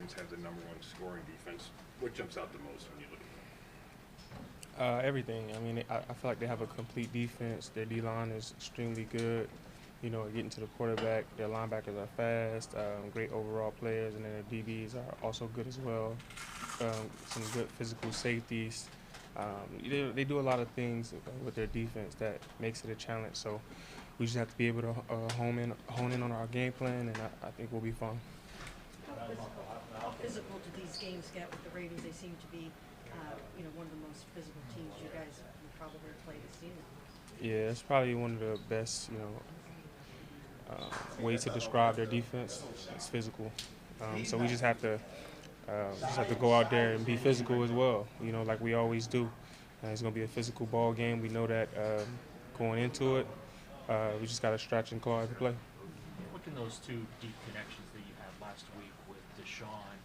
Ravens have the #1 scoring defense. What jumps out the most when you look at Everything. I mean, I feel like they have a complete defense. Their D-line is extremely good. You know, getting to the quarterback. Their linebackers are fast, great overall players, and then their DBs are also good as well. Some good physical safeties. They do a lot of things with their defense that makes it a challenge. So we just have to be able to hone in on our game plan, and I think we'll be fine. How physical do these games get with the Ravens? They seem to be, one of the most physical teams you guys will probably play this season. Yeah, it's probably one of the best, ways to describe their defense. It's physical. So we just have to go out there and be physical as well. You know, like we always do. It's going to be a physical ball game. We know that going into it. We just got to stretch and claw every play. What can those two deep connections that you had last week with Deshaun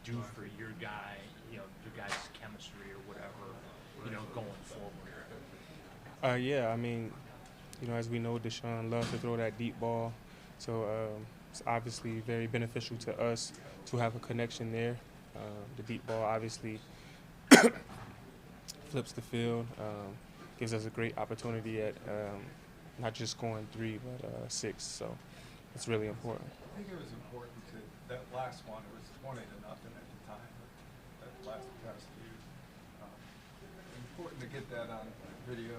do for your guy, your guys' chemistry or whatever, going forward? Yeah, I mean, as we know, Deshaun loves to throw that deep ball. So it's obviously very beneficial to us to have a connection there. The deep ball obviously flips the field, gives us a great opportunity at not just scoring 3, but 6. So it's really important. I think it was important to that last one. It was 20-0 at the time. That last past few. Important to get that on video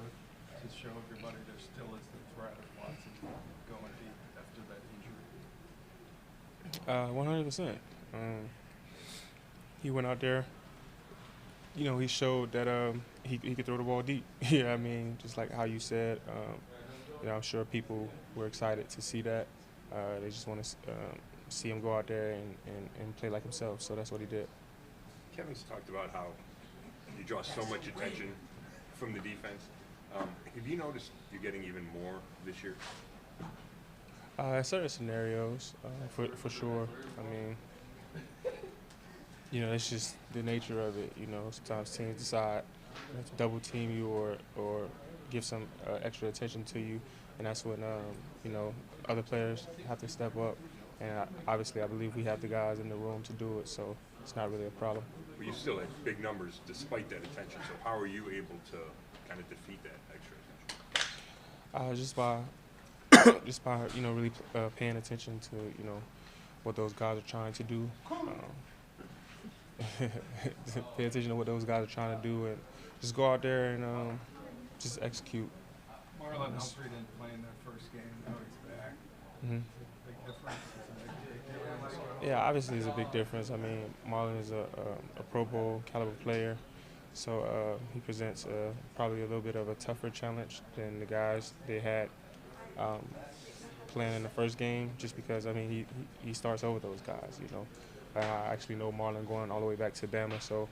to show everybody there still is the threat of Watson going deep after that injury. 100%. He went out there. He showed that he could throw the ball deep. Yeah, I mean, just like how you said. I'm sure people were excited to see that. They just want to see him go out there and play like himself. So that's what he did. Kevin's talked about how you draw so much attention from the defense. Have you noticed you're getting even more this year? Certain scenarios, for sure. I mean, it's just the nature of it. Sometimes teams decide to double team you or give some extra attention to you, and that's when other players have to step up. And obviously, I believe we have the guys in the room to do it, so it's not really a problem. But you still have big numbers despite that attention. So how are you able to kind of defeat that extra attention? Just by really paying attention to what those guys are trying to do. Pay attention to what those guys are trying to do, and just go out there and just execute. Marlon Humphrey didn't play in their first game. Now he's back. Mm-hmm. Big difference. Big difference. Yeah, obviously it's a big difference. I mean, Marlon is a Pro Bowl caliber player, so he presents probably a little bit of a tougher challenge than the guys they had playing in the first game, just because, I mean, he starts over those guys, I actually know Marlon going all the way back to Bama, so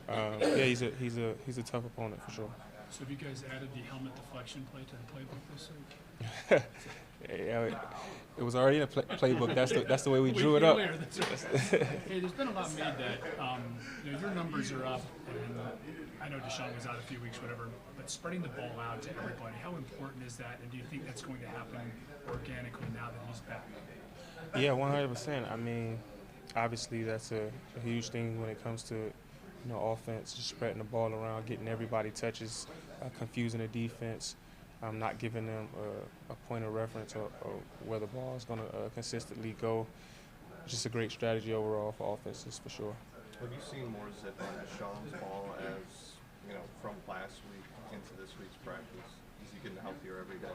yeah, he's a tough opponent for sure. So have you guys added the helmet deflection play to the playbook this week? Yeah, it was already in the playbook. That's the way we drew it up. Hey, there's been a lot made that your numbers are up, and I know Deshaun was out a few weeks, whatever. But spreading the ball out to everybody, how important is that? And do you think that's going to happen organically now that he's back? Yeah, 100%. I mean, obviously that's a huge thing when it comes to offense, just spreading the ball around, getting everybody touches, confusing the defense. Not giving them a point of reference or where the ball is going to consistently go. Just a great strategy overall for offenses, for sure. Have you seen more zip on Deshaun's ball as, from last week into this week's practice? Is he getting healthier every day?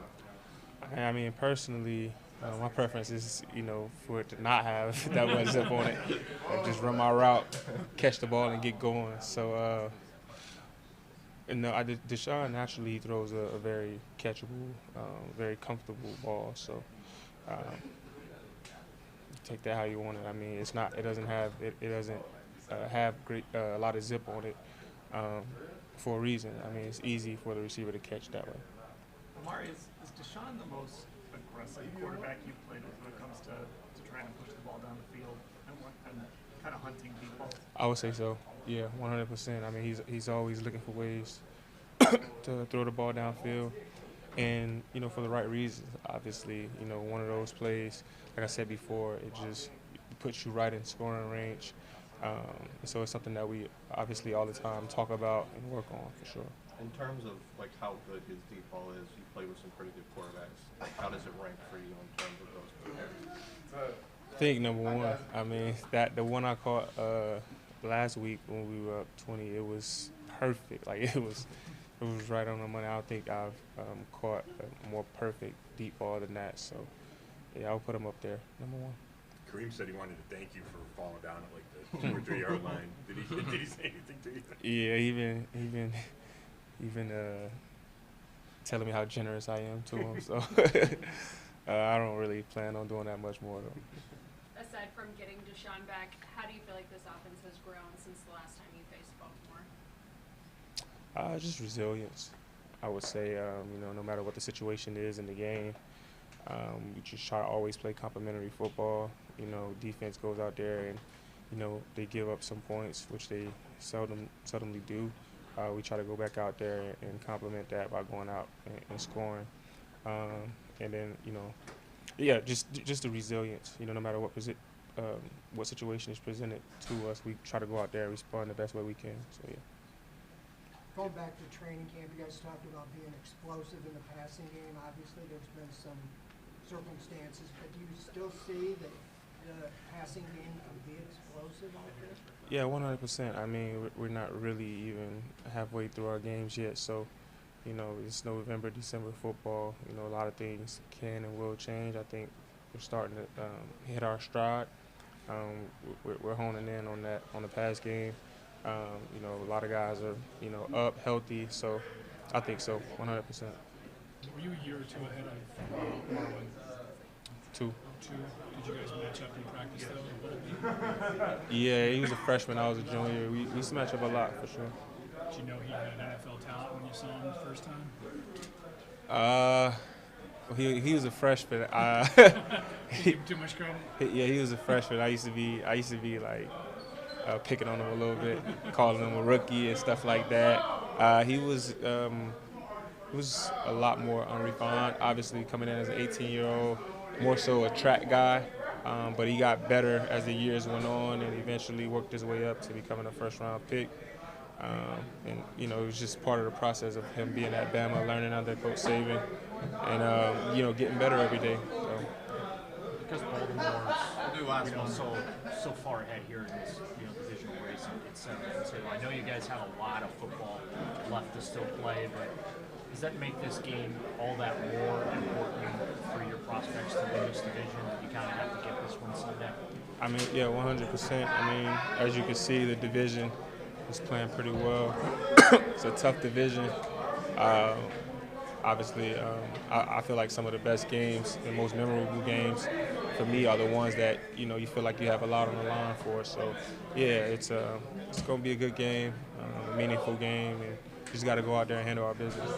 I mean, personally, my preference is, for it to not have that much zip on it. Just run my route, catch the ball, and get going. So, Deshaun naturally throws a very catchable, very comfortable ball. So take that how you want it. I mean, it doesn't have a lot of zip on it for a reason. I mean, it's easy for the receiver to catch that way. Amari, is Deshaun the most aggressive quarterback you've played with when it comes to trying to push the ball down the field and kind of hunting people? I would say so. Yeah, 100%. I mean, he's always looking for ways to throw the ball downfield, and for the right reasons. Obviously, one of those plays, like I said before, it just puts you right in scoring range. So it's something that we obviously all the time talk about and work on for sure. In terms of like how good his deep ball is, you play with some pretty good quarterbacks. Like, how does it rank for you in terms of those comparisons? I think number one, I mean, the one I caught last week when we were up 20, it was perfect. Like it was right on the money. I don't think I've caught a more perfect deep ball than that. So yeah, I'll put him up there, number one. Kareem said he wanted to thank you for falling down at like the 2 or 3 yard line. Did he say anything to you? Yeah, even telling me how generous I am to him. So I don't really plan on doing that much more though. Aside from getting Deshaun back, how do you feel like this offense has grown since the last time you faced Baltimore? Just resilience. I would say, no matter what the situation is in the game, we just try to always play complementary football. Defense goes out there and, they give up some points, which they seldomly do. We try to go back out there and complement that by going out and scoring. And then, just the resilience. No matter what situation is presented to us, we try to go out there and respond the best way we can. So, yeah. Going back to training camp, you guys talked about being explosive in the passing game. Obviously, there's been some circumstances, but do you still see that the passing game can be explosive out there? Yeah, 100%. I mean, we're not really even halfway through our games yet, so it's November, December football. A lot of things can and will change. I think we're starting to hit our stride. We're honing in on that on the pass game. A lot of guys are up, healthy, so I think so, 100%. Were you a year or two ahead of Marlon? Two. Did you guys match up in practice though? Yeah, he was a freshman. I was a junior. We used to match up a lot for sure. Did you know he had NFL talent when you saw him the first time? He was a freshman. Give him too much credit. Yeah, he was a freshman. I used to be like picking on him a little bit, calling him a rookie and stuff like that. He was a lot more unrefined. Obviously, coming in as an 18-year-old, more so a track guy. But he got better as the years went on and eventually worked his way up to becoming a first-round pick. And it was just part of the process of him being at Bama, learning under Coach Saban, and getting better every day. So. Because Baltimore's so far ahead here in this divisional race at 7-2. I know you guys have a lot of football left to still play, but does that make this game all that more important for your prospects to win this division? That you kind of have to get this one Sunday? I mean, yeah, 100%. I mean, as you can see, the division is playing pretty well. It's a tough division. Obviously, I feel like some of the best games and most memorable games for me are the ones that you feel like you have a lot on the line for. So, yeah, it's going to be a good game, a meaningful game, and we just got to go out there and handle our business.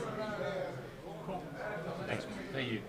Cool. Thanks. Thank you.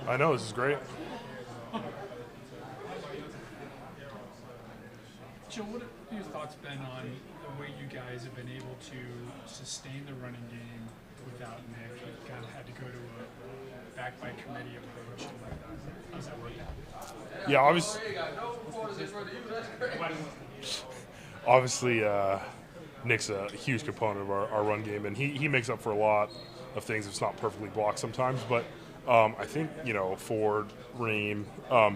I know, this is great. Joe, what have your thoughts been on the way you guys have been able to sustain the running game without Nick? You kind of had to go to a back by committee approach. How's that working? Yeah, obviously. Obviously, Nick's a huge component of our run game, and he makes up for a lot of things. It's not perfectly blocked sometimes, but I think, Ford, Reem,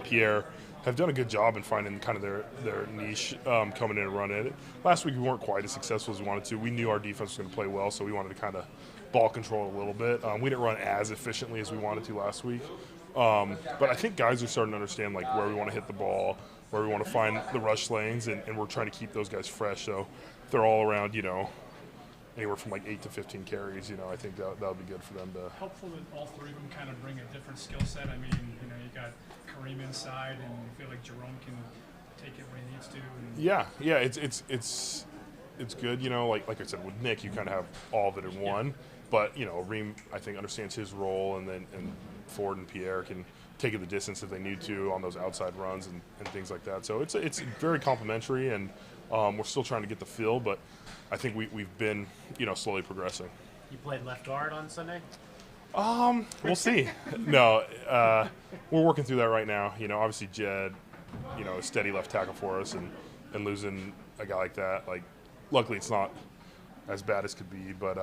Pierre have done a good job in finding kind of their niche coming in and running it. Last week we weren't quite as successful as we wanted to. We knew our defense was going to play well, so we wanted to kind of ball control a little bit. We didn't run as efficiently as we wanted to last week. But I think guys are starting to understand like where we want to hit the ball, where we want to find the rush lanes, and we're trying to keep those guys fresh. So if they're all around, anywhere from like 8 to 15 carries, I think that would be good for them to. Helpful that all three of them kind of bring a different skill set. I mean, you got Kareem inside, and you feel like Jerome can take it where he needs to. And Yeah, it's good. Like I said, with Nick, you kind of have all of it in one. But Reem, I think, understands his role, and Ford and Pierre can take it the distance if they need to on those outside runs and things like that. So it's very complimentary, and we're still trying to get the feel, but I think we've been slowly progressing. You played left guard on Sunday? We'll see. No, we're working through that right now. Obviously Jed, a steady left tackle for us, and losing a guy like that, luckily it's not as bad as could be, but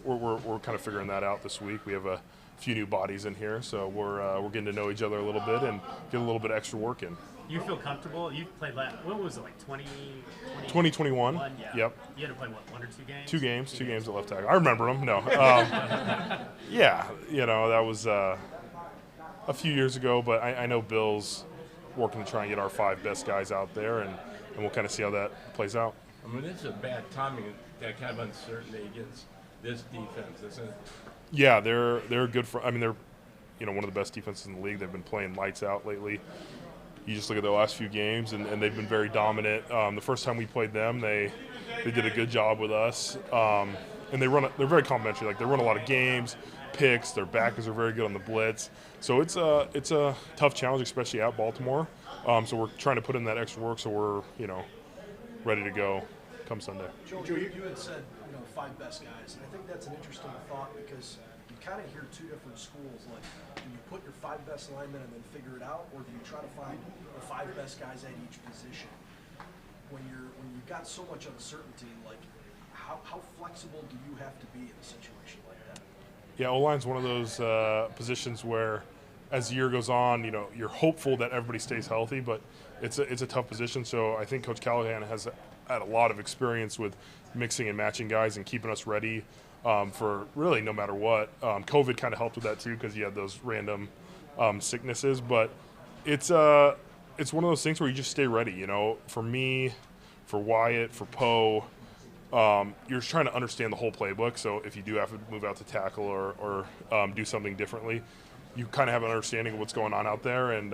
we're kind of figuring that out this week. We have a few new bodies in here, so we're getting to know each other a little bit and get a little bit extra work in. You feel comfortable? You played what was it, like 2021? Yeah. Yep. You had to play, what, 1 or 2 games? Two games at left tackle. I remember them. No. Yeah, that was a few years ago, but I know Bill's working to try and get our 5 best guys out there, and we'll kind of see how that plays out. I mean, it's a bad timing, that kind of uncertainty against this defense, isn't it? Yeah, they're good for. I mean, they're one of the best defenses in the league. They've been playing lights out lately. You just look at the last few games, and they've been very dominant. The first time we played them, they did a good job with us, and they're very complimentary. Like, they run a lot of games, picks. Their backers are very good on the blitz. So it's a tough challenge, especially at Baltimore. So we're trying to put in that extra work, so we're ready to go come Sunday. Joe, you had said 5 best guys, and I think that's an interesting thought because you kind of hear 2 different schools. Like, do you put your 5 best linemen and then figure it out, or do you try to find the 5 best guys at each position? When you've got so much uncertainty, like how flexible do you have to be in a situation like that? Yeah, O-line's one of those positions where, as the year goes on, you're hopeful that everybody stays healthy, but it's a tough position. So I think Coach Callahan has had a lot of experience with mixing and matching guys and keeping us ready for really no matter what. COVID kind of helped with that too because you had those random sicknesses, but it's one of those things where you just stay ready. For me, for Wyatt, for Poe, you're just trying to understand the whole playbook. So if you do have to move out to tackle or do something differently, you kind of have an understanding of what's going on out there, and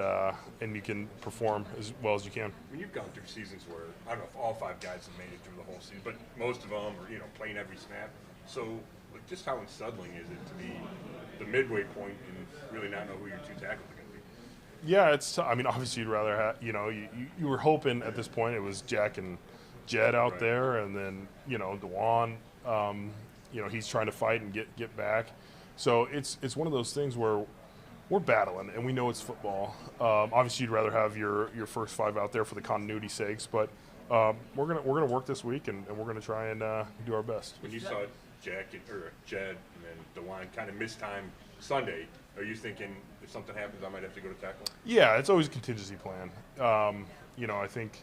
you can perform as well as you can. When you've gone through seasons where, I don't know if all 5 guys have made it through the whole season, but most of them are, playing every snap. So just how unsettling is it to be the midway point and really not know who your 2 tackles are going to be? Yeah, I mean, obviously you'd rather have, you were hoping at this point it was Jack and Jed out there, and then, DeJuan, he's trying to fight and get back. So it's one of those things where we're battling, and we know it's football. Obviously, you'd rather have your first 5 out there for the continuity sakes, but we're gonna work this week, and we're gonna try and do our best. When you saw Jed and then DeJuan kind of miss time Sunday, are you thinking if something happens, I might have to go to tackle? Yeah, it's always a contingency plan. I think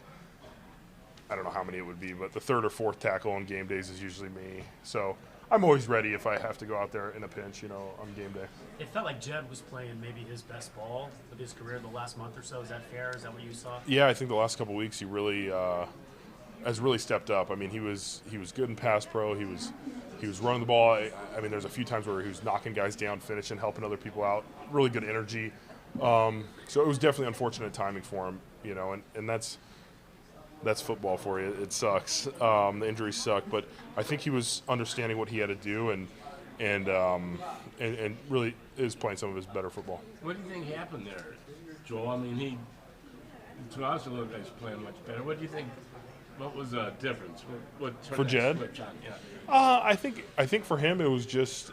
I don't know how many it would be, but the 3rd or 4th tackle on game days is usually me. So I'm always ready if I have to go out there in a pinch, on game day. It felt like Jed was playing maybe his best ball of his career the last month or so. Is that fair? Is that what you saw? Yeah, I think the last couple of weeks he really has really stepped up. I mean, he was good in pass pro. He was running the ball. I mean, there's a few times where he was knocking guys down, finishing, helping other people out. Really good energy. So it was definitely unfortunate timing for him, and that's football for you. It sucks. The injuries suck, but I think he was understanding what he had to do and really is playing some of his better football. What do you think happened there, Joel? I mean, to us, it looked like he's playing much better. What do you think? What was the difference? What for Jed? Yeah. I think for him it was just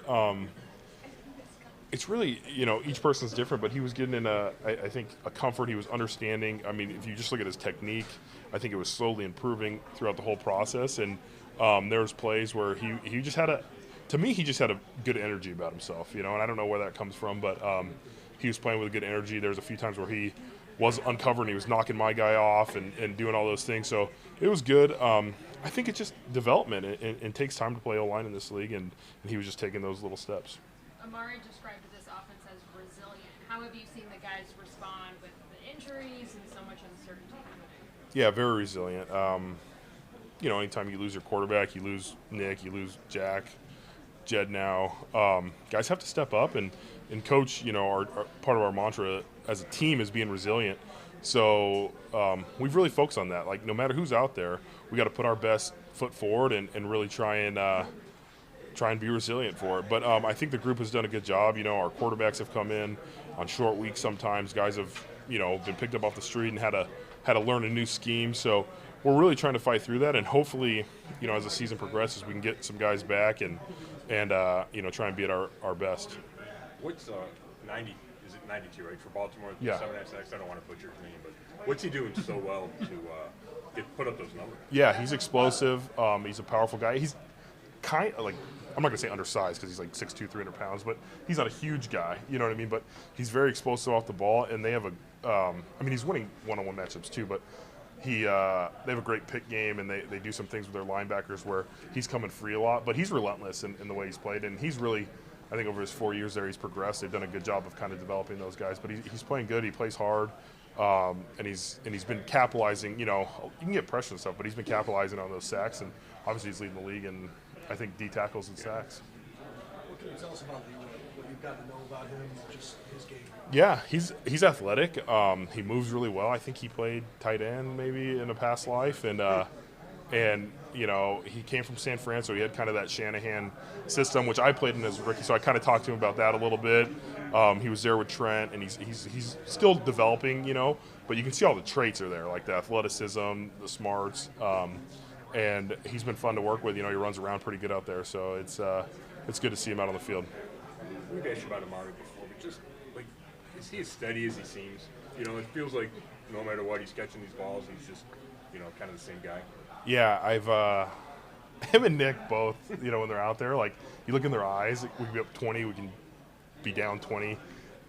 it's really, each person's different, but he was getting in I think, a comfort. He was understanding. I mean, if you just look at his technique, I think it was slowly improving throughout the whole process. And there was plays where he just had he just had a good energy about himself, and I don't know where that comes from, but he was playing with a good energy. There was a few times where he was uncovered and he was knocking my guy off and doing all those things. So it was good. I think it's just development. It takes time to play O-line in this league, and he was just taking those little steps. Amari described this offense as resilient. How have you seen the guys respond with the injuries and so much uncertainty? Yeah, very resilient. Anytime you lose your quarterback, you lose Nick, you lose Jack, Jed now. Guys have to step up, and coach, our part of our mantra as a team is being resilient. So we've really focused on that. Like, no matter who's out there, we got to put our best foot forward and really try and be resilient for it. But I think the group has done a good job. Our quarterbacks have come in on short weeks sometimes. Guys have, been picked up off the street and had to learn a new scheme. So we're really trying to fight through that, and hopefully, as the season progresses, we can get some guys back and try and be at our best. What's 90? Is it 92, right, for Baltimore? Yeah. 7.5 sacks. I don't want to butcher his name, but what's he doing so well to put up those numbers? Yeah, he's explosive. He's a powerful guy. He's kind of like, I'm not going to say undersized because he's like 6'2", 300 pounds, but he's not a huge guy. You know what I mean? But he's very explosive off the ball, and they have he's winning one-on-one matchups too, but they have a great pick game, and they do some things with their linebackers where he's coming free a lot, but he's relentless in the way he's played, and he's really, I think over his 4 years there, he's progressed. They've done a good job of kind of developing those guys, but he's playing good. He plays hard, and he's been capitalizing. You can get pressure and stuff, but he's been capitalizing on those sacks, and obviously he's leading the league in, I think, D tackles and sacks. What can you tell us about what you've got to know about him, just his game? Yeah, he's athletic. He moves really well. I think he played tight end maybe in a past life, and he came from San Fran, so he had kind of that Shanahan system, which I played in as a rookie. So I kind of talked to him about that a little bit. He was there with Trent, and he's still developing, but you can see all the traits are there, like the athleticism, the smarts, and he's been fun to work with. He runs around pretty good out there, so it's good to see him out on the field. We've asked you about Amari before, but just like, is he as steady as he seems? It feels like no matter what, he's catching these balls. He's just, kind of the same guy. Yeah, I've him and Nick both, when they're out there, like, you look in their eyes, we can be up 20, we can be down 20,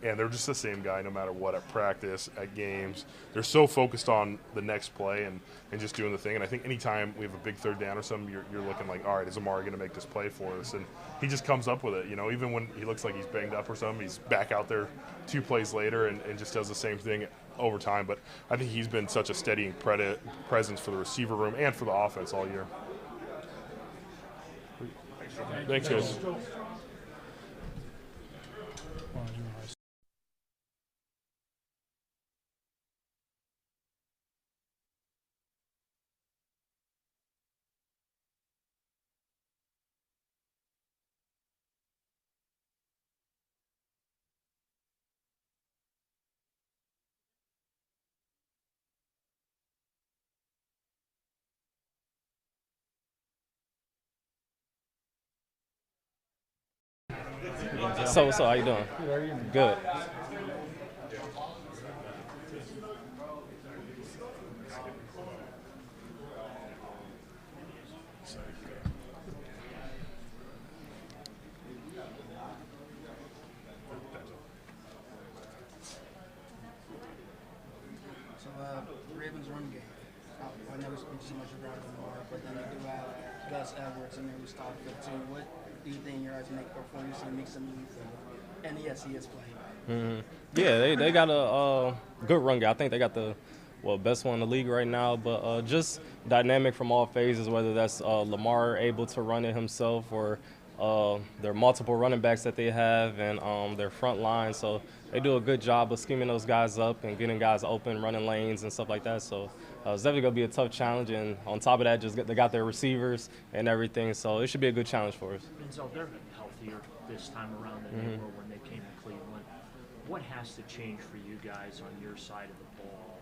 and they're just the same guy no matter what, at practice, at games. They're so focused on the next play and just doing the thing. And I think anytime we have a big third down or something, you're looking like, all right, is Amari going to make this play for us? And he just comes up with it. Even when he looks like he's banged up or something, he's back out there 2 plays later and just does the same thing over time. But I think he's been such a steadying presence for the receiver room and for the offense all year. Thanks, guys. So how you doing? Good. Ravens run game. I never speak so much about it anymore, but then they do have Gus Edwards and maybe Stockford too. What do you think your guys make before you see Mixon and yes, he is playing? Yeah, they got a good run game. I think they got the best one in the league right now, but just dynamic from all phases, whether that's Lamar able to run it himself or their multiple running backs that they have and their front line. So they do a good job of scheming those guys up and getting guys open, running lanes and stuff like that. So it's definitely going to be a tough challenge. And on top of that, they got their receivers and everything. So it should be a good challenge for us. Denzel, they're healthier this time around than they were when they came to Cleveland. What has to change for you guys on your side of the ball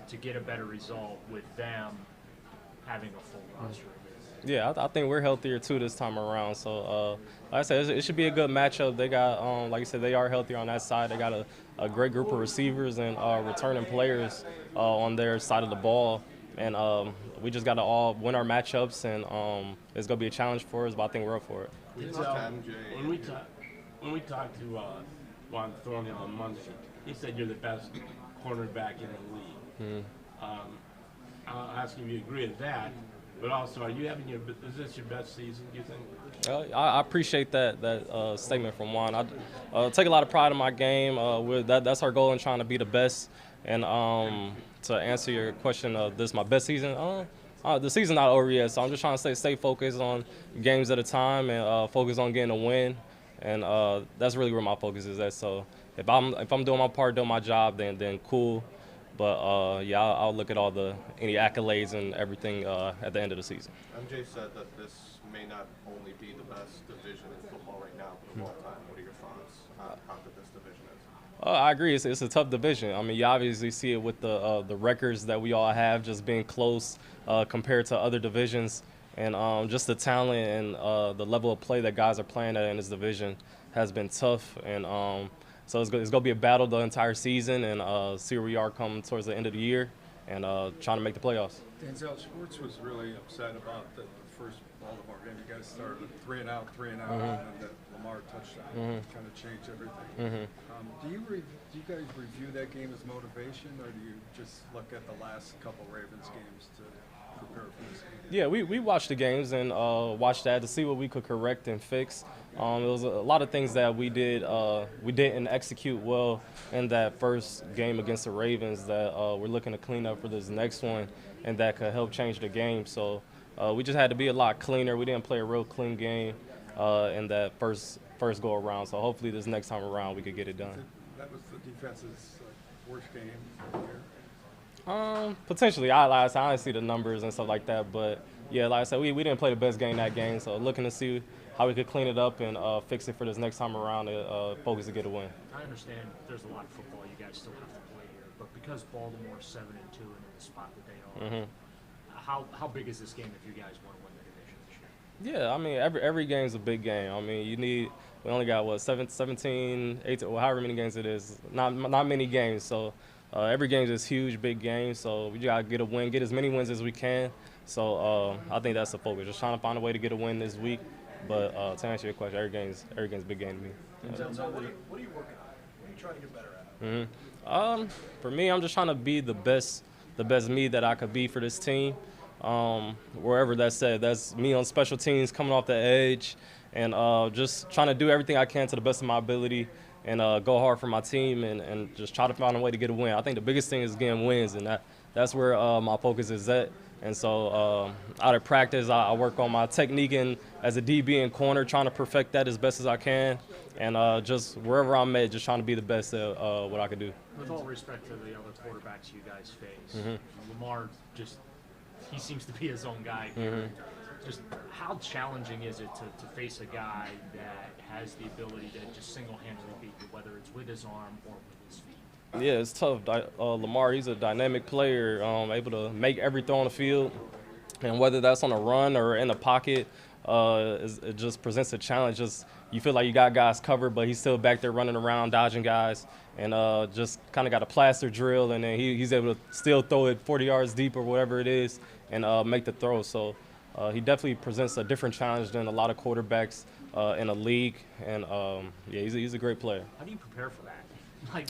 to get a better result with them having a full roster? Yeah, I think we're healthier too this time around. So, like I said, it should be a good matchup. They got, like you said, they are healthier on that side. They got a great group of receivers and returning players on their side of the ball. And we just got to all win our matchups, and it's going to be a challenge for us, but I think we're up for it. When we talked to Juan Thornhill on Monday, he said you're the best cornerback in the league. I'll ask you if you agree with that, but also, are you having is this your best season, do you think? I appreciate that statement from Juan. I take a lot of pride in my game. That's our goal in trying to be the best. And to answer your question, this is my best season. The season's not over yet, so I'm just trying to stay focused on games at a time and focus on getting a win. And that's really where my focus is at. So if I'm doing my part, doing my job, then cool. But yeah, I'll look at any accolades and everything at the end of the season. MJ said that this may not only be the best division in football right now, but of all time. What are your thoughts on how good this division is? I agree. It's a tough division. I mean, you obviously see it with the records that we all have, just being close compared to other divisions, and just the talent and the level of play that guys are playing at in this division has been tough. And so it's going to be a battle the entire season, and see where we are coming towards the end of the year, and trying to make the playoffs. Denzel Schwartz was really upset about the first Baltimore game. You guys started with 3 and out, and then the Lamar touchdown kind of changed everything. Do you guys review that game as motivation, or do you just look at the last couple Ravens games to prepare for this game? Yeah, we watched the games and watched that to see what we could correct and fix. There was a lot of things that we didn't execute well in that first game against the Ravens that we're looking to clean up for this next one, and that could help change the game. So we just had to be a lot cleaner. We didn't play a real clean game in that first go around. So hopefully this next time around we could get it done. That was the defense's worst game of the year? Potentially. I didn't see the numbers and stuff like that, but yeah, like I said, we didn't play the best game that game. So looking to see how we could clean it up and fix it for this next time around to focus to get a win. I understand there's a lot of football you guys still have to play here, but because Baltimore's 7-2 and in the spot that they are, how big is this game if you guys want to win the division this year? Yeah, I mean every game's a big game. I mean we only got 17, 18, however many games it is. Not many games. So every game is this huge, big game. So we gotta get a win, get as many wins as we can. So I think that's the focus. Just trying to find a way to get a win this week. But to answer your question, every game's a big game to me. Denzel, what are you working on? What are you trying to get better at? For me, I'm just trying to be the best me that I could be for this team. Wherever that's at, that's me on special teams, coming off the edge, and just trying to do everything I can to the best of my ability, and go hard for my team, and just try to find a way to get a win. I think the biggest thing is getting wins, and that's where my focus is at. And so out of practice, I work on my technique and as a DB and corner, trying to perfect that as best as I can. And just wherever I'm at, just trying to be the best at what I can do. With all respect to the other quarterbacks you guys face, Lamar he seems to be his own guy here. Just how challenging is it to face a guy that has the ability to just single-handedly beat you, whether it's with his arm or with his feet? Yeah, it's tough. Lamar, he's a dynamic player, able to make every throw on the field. And whether that's on a run or in the pocket, it just presents a challenge. Just you feel like you got guys covered, but he's still back there running around, dodging guys, and just kind of got a plaster drill, and then he's able to still throw it 40 yards deep or whatever it is and make the throw. So he definitely presents a different challenge than a lot of quarterbacks in the league. And, yeah, he's a great player. How do you prepare for that? Like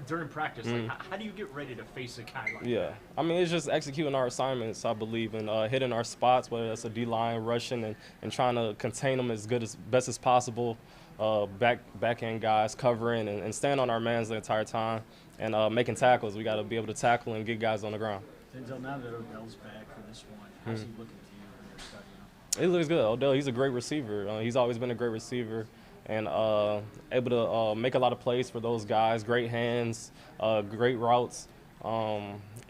during practice, like how do you get ready to face a guy like that? Yeah, I mean, it's just executing our assignments, I believe, and hitting our spots, whether that's a D-line, rushing, and trying to contain them as best as possible, back-end guys covering and staying on our mans the entire time, and making tackles. We got to be able to tackle and get guys on the ground. Denzel, now that Odell's back for this one, how's he looking to you when you're studying him? He looks good. Odell, he's a great receiver. He's always been a great receiver. And able to make a lot of plays for those guys, great hands, great routes.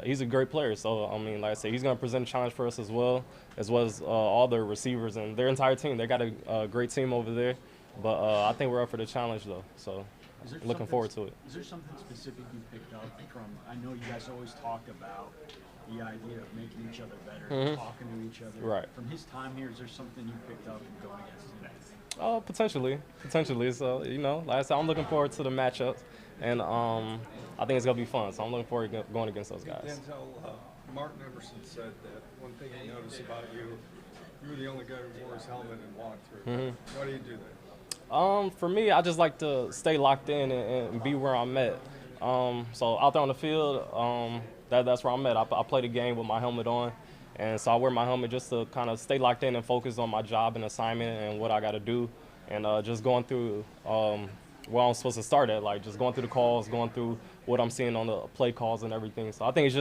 He's a great player. So, I mean, like I said, he's going to present a challenge for us as well as all the receivers and their entire team. They got a great team over there. But I think we're up for the challenge, though. So, looking forward to it. Is there something specific you picked up from, I know you guys always talk about the idea of making each other better, talking to each other. Right. From his time here, is there something you picked up in going against him? Potentially. So like I said, I'm looking forward to the matchups, and I think it's gonna be fun. So I'm looking forward to going against those guys. Denzel, Martin Emerson said that one thing he noticed about you, you were the only guy who wore his helmet and walked through. Why do you do that? For me, I just like to stay locked in and be where I'm at. So out there on the field, that's where I'm at. I play the game with my helmet on, and so I wear my helmet just to kind of stay locked in and focus on my job and assignment and what I got to do, and just going through where I'm supposed to start at, like just going through the calls, going through what I'm seeing on the play calls and everything. So I think it's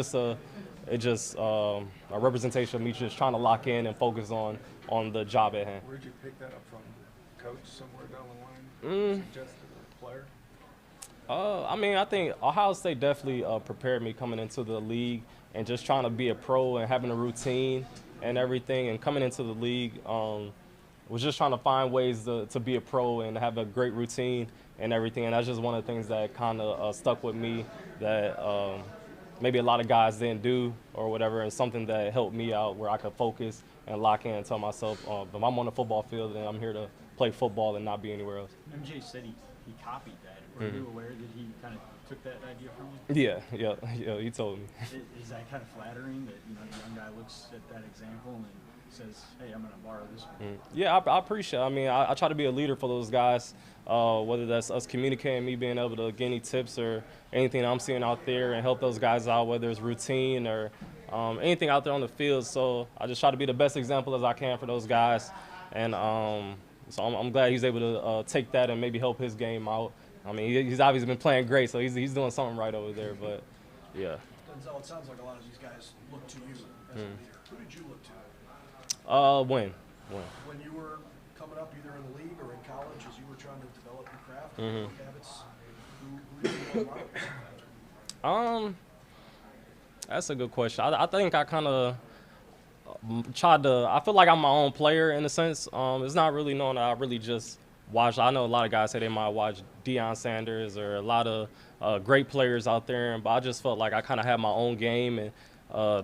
just a representation of me just trying to lock in and focus on the job at hand. Where'd you pick that up from? Coach somewhere down the line? Suggested a player? I think Ohio State definitely prepared me coming into the league and just trying to be a pro and having a routine and everything. And coming into the league, was just trying to find ways to be a pro and have a great routine and everything. And that's just one of the things that kind of stuck with me that maybe a lot of guys didn't do or whatever, and something that helped me out where I could focus and lock in and tell myself, if I'm on the football field, then I'm here to play football and not be anywhere else. MJ said he copied that. Were you aware that he kind of took that idea from you? Yeah, he told me. Is that kind of flattering that the young guy looks at that example and says, hey, I'm going to borrow this one? Yeah, I appreciate it. I mean, I try to be a leader for those guys, whether that's us communicating, me being able to get any tips or anything I'm seeing out there and help those guys out, whether it's routine or anything out there on the field. So I just try to be the best example as I can for those guys. And so I'm glad he's able to take that and maybe help his game out. I mean, he's obviously been playing great, so he's doing something right over there. But, yeah. Denzel, it sounds like a lot of these guys look to you as a leader. Who did you look to? When? When you were coming up either in the league or in college as you were trying to develop your craft and work habits, who did you want? That's a good question. I think I kind of tried to – I feel like I'm my own player in a sense. It's not really known that I really just watch. I know a lot of guys say they might watch Deion Sanders or a lot of great players out there, but I just felt like I kind of have my own game and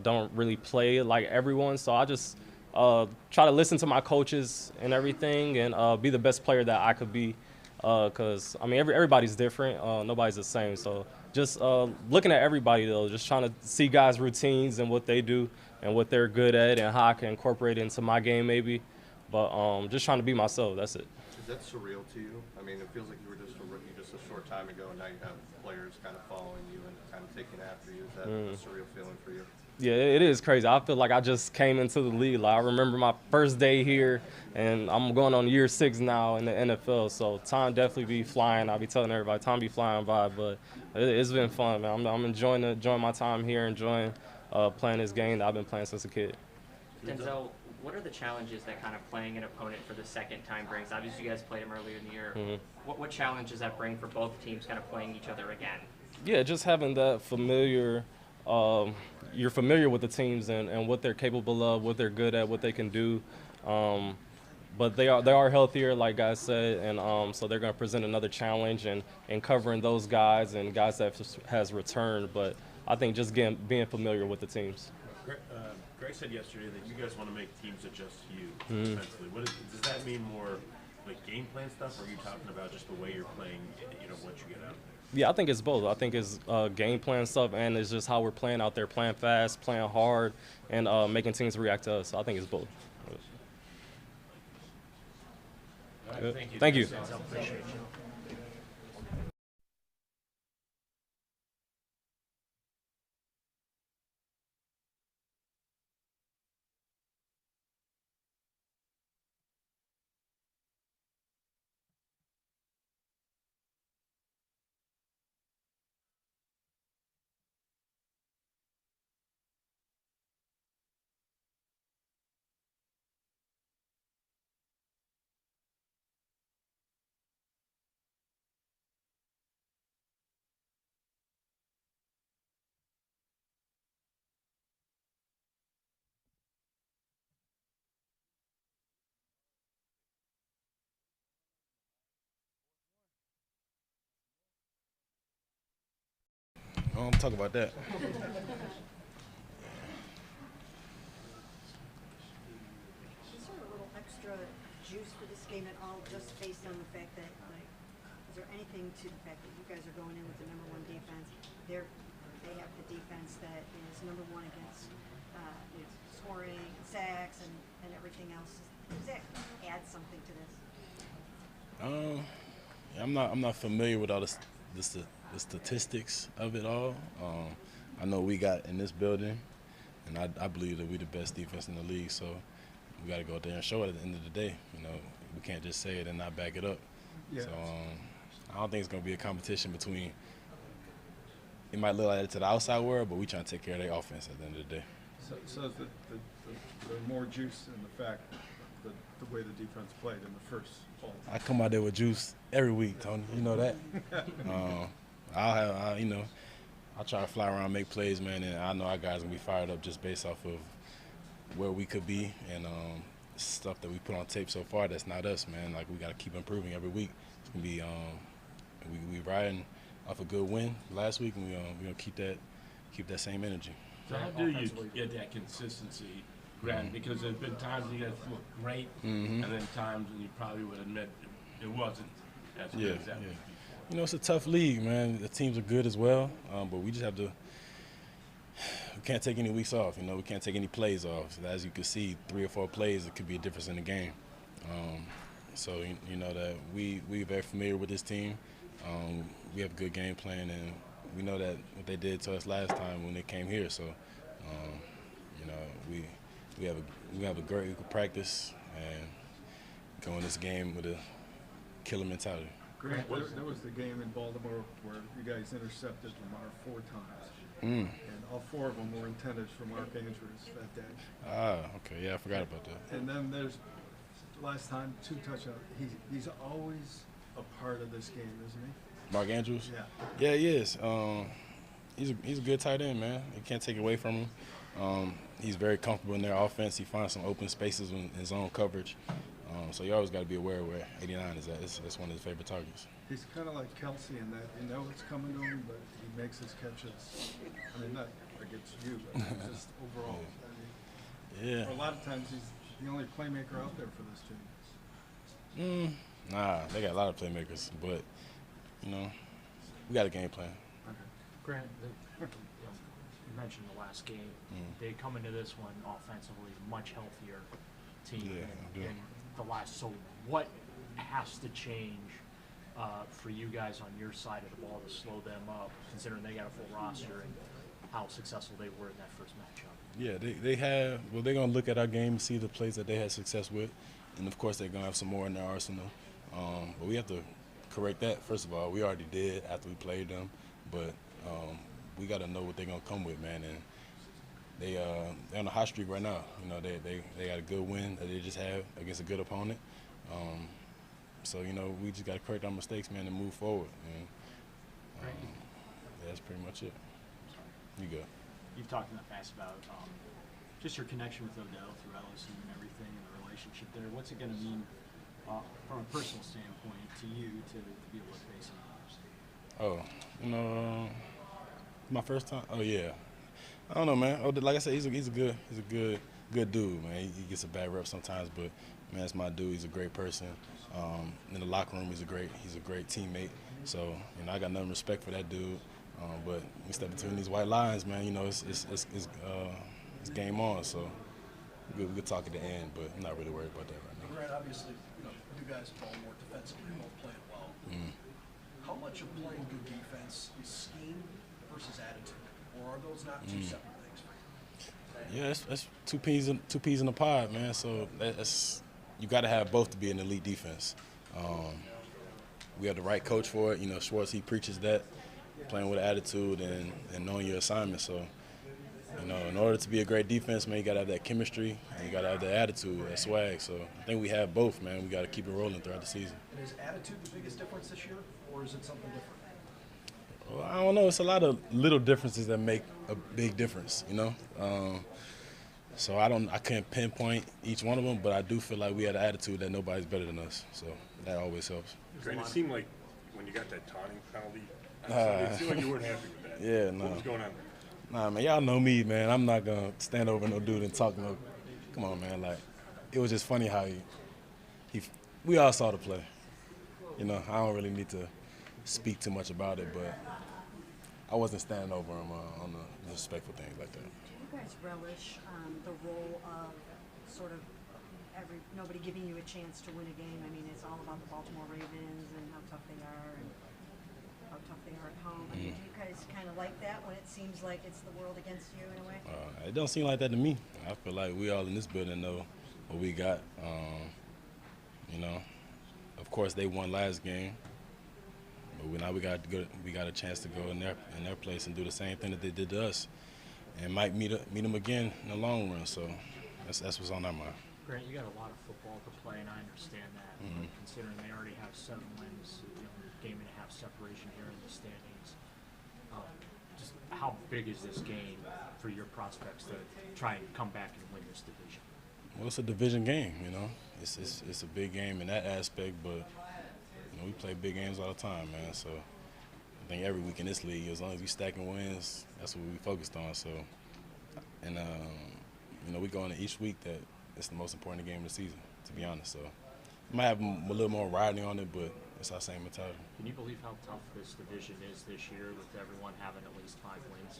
don't really play like everyone. So I just try to listen to my coaches and everything and be the best player that I could be because, I mean, everybody's different. Nobody's the same. So just looking at everybody, though, just trying to see guys' routines and what they do and what they're good at and how I can incorporate it into my game maybe. But just trying to be myself, that's it. Is that surreal to you? I mean, it feels like you were just a rookie just a short time ago, and now you have players kind of following you and kind of taking after you. Is that a surreal feeling for you? Yeah, it is crazy. I feel like I just came into the league. Like I remember my first day here, and I'm going on year 6 now in the NFL. So time definitely be flying. I'll be telling everybody time be flying by. But it's been fun, man. I'm enjoying my time here, enjoying playing this game that I've been playing since a kid. Denzel, what are the challenges that kind of playing an opponent for the second time brings? Obviously, you guys played him earlier in the year. What challenges that bring for both teams kind of playing each other again? Yeah, just having that familiar you're familiar with the teams and what they're capable of, what they're good at, what they can do. But they are healthier, like guys said, and so they're going to present another challenge and covering those guys and guys that has returned. But I think just being familiar with the teams. Greg said yesterday that you guys want to make teams adjust to you defensively. Does that mean more like game plan stuff, or are you talking about just the way you're playing, what you get out? Yeah, I think it's both. I think it's game plan stuff, and it's just how we're playing out there, playing fast, playing hard, and making teams react to us. So I think it's both. All right, thank you. Thank you. Appreciate you. Talk about that. extra juice for this game at all, just based on the fact that, is there anything to the fact that you guys are going in with the #1 defense? They have the defense that is #1 against scoring, sacks, and everything else. Does that add something to this? I'm not familiar with all the statistics of it all. I know we got in this building, and I believe that we're the best defense in the league. So we got to go out there and show it at the end of the day. We can't just say it and not back it up. Yeah. So I don't think it's going to be a competition between. It might look like it to the outside world, but we trying to take care of their offense at the end of the day. So the more juice in the fact the way the defense played in the first ball. I come out there with juice every week, Tony. You know that. I'll try to fly around, make plays, man, and I know our guys gonna be fired up just based off of where we could be and stuff that we put on tape so far. That's not us, man. Like we gotta keep improving every week. It's gonna be we riding off a good win last week, and we gonna keep that same energy. So how do you get that consistency, Grant? Because there's been times you guys look great, and then times when you probably would admit it wasn't as good as that. Yeah. It's a tough league, man. The teams are good as well, but we just have to. We can't take any weeks off. We can't take any plays off. So as you can see, 3 or 4 plays, it could be a difference in the game. So you know that we're very familiar with this team. We have a good game plan, and we know that what they did to us last time when they came here. So, we have a great week of practice and go in this game with a killer mentality. Grant, there was the game in Baltimore where you guys intercepted Lamar 4 times, and all 4 of them were intended for Mark Andrews that day. Okay, yeah, I forgot about that. And then there's last time 2 touchdowns. He's always a part of this game, isn't he? Mark Andrews? Yeah. Yeah, he is. He's a good tight end, man. You can't take it away from him. He's very comfortable in their offense. He finds some open spaces in his own coverage. So you always got to be aware of where 89 is at. That's one of his favorite targets. He's kind of like Kelsey in that it's coming to him, but he makes his catches. I mean, not against you, but just overall. Yeah. A lot of times he's the only playmaker out there for this team. Nah, they got a lot of playmakers, but we got a game plan. Grant, you mentioned the last game. They come into this one offensively much healthier team than the last. So what has to change for you guys on your side of the ball to slow them up, considering they got a full roster and how successful they were in that first matchup? Yeah, they have. Well, they're gonna look at our game, see the plays that they had success with, and of course they're gonna have some more in their arsenal. But we have to correct that. First of all, we already did after we played them, but we got to know what they're gonna come with, man. And they're on a hot streak right now. They got a good win that they just had against a good opponent. So we just got to correct our mistakes, man, and move forward. And that's pretty much it. You good? You've talked in the past about just your connection with Odell through LSU and everything, and the relationship there. What's it going to mean from a personal standpoint to you to be able to face him? My first time. Oh yeah, I don't know, man. Like I said, he's a good dude, man. He gets a bad rep sometimes, but man, that's my dude. He's a great person. In the locker room, he's a great teammate. So I got nothing respect for that dude. But we step between these white lines, man. It's game on. So we could talk at the end, but I'm not really worried about that right now. Grant, obviously, you guys are all more defensively, both playing well. How much of playing good defense is scheme versus attitude, or are those not 2 separate things? Yeah, that's two peas in a pod, man. So you got to have both to be an elite defense. We have the right coach for it. Schwartz, he preaches that, playing with attitude and knowing your assignment. So, in order to be a great defense, man, you got to have that chemistry and you got to have that attitude, that swag. So I think we have both, man. We got to keep it rolling throughout the season. And is attitude the biggest difference this year, or is it something different? Well, I don't know. It's a lot of little differences that make a big difference, So I can't pinpoint each one of them, but I do feel like we had an attitude that nobody's better than us. So that always helps. Grant, it seemed like when you got that taunting penalty, it seemed like you weren't happy with that. Yeah, no. What was going on there? Nah, man, y'all know me, man. I'm not gonna stand over no dude and talk no. Come on, man. Like, it was just funny how we all saw the play. You know, I don't really need to speak too much about it, but I wasn't standing over him on the disrespectful things like that. Do you guys relish the role of sort of nobody giving you a chance to win a game? I mean, it's all about the Baltimore Ravens and how tough they are and how tough they are at home. I mean, do you guys kind of like that when it seems like it's the world against you in a way? It don't seem like that to me. I feel like we all in this building know what we got. You know, of course they won last game, but now we got a chance to go in their place and do the same thing that they did to us, and might meet them again in the long run. So that's what's on our mind. Grant, you got a lot of football to play, and I understand that. Considering they already have 7 wins, game and a half separation here in the standings. Just how big is this game for your prospects to try and come back and win this division? Well, it's a division game, you know. It's a big game in that aspect, but you know, we play big games all the time, man. So I think every week in this league, as long as we stacking wins, that's what we focused on. So, and you know, we go into each week that it's the most important game of the season, to be honest. So we might have a little more riding on it, but it's our same mentality. Can you believe how tough this division is this year with everyone having at least 5 wins?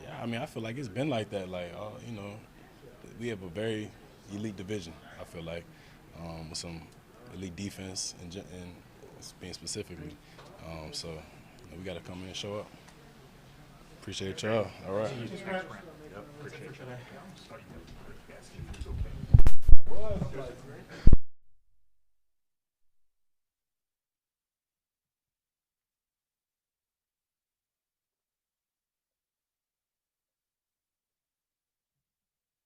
Yeah, I mean, I feel like it's been like that. Like, you know, we have a very elite division, I feel like, with some elite defense and being specifically. So you know, we got to come in and show up. Appreciate y'all. All right. Appreciate you.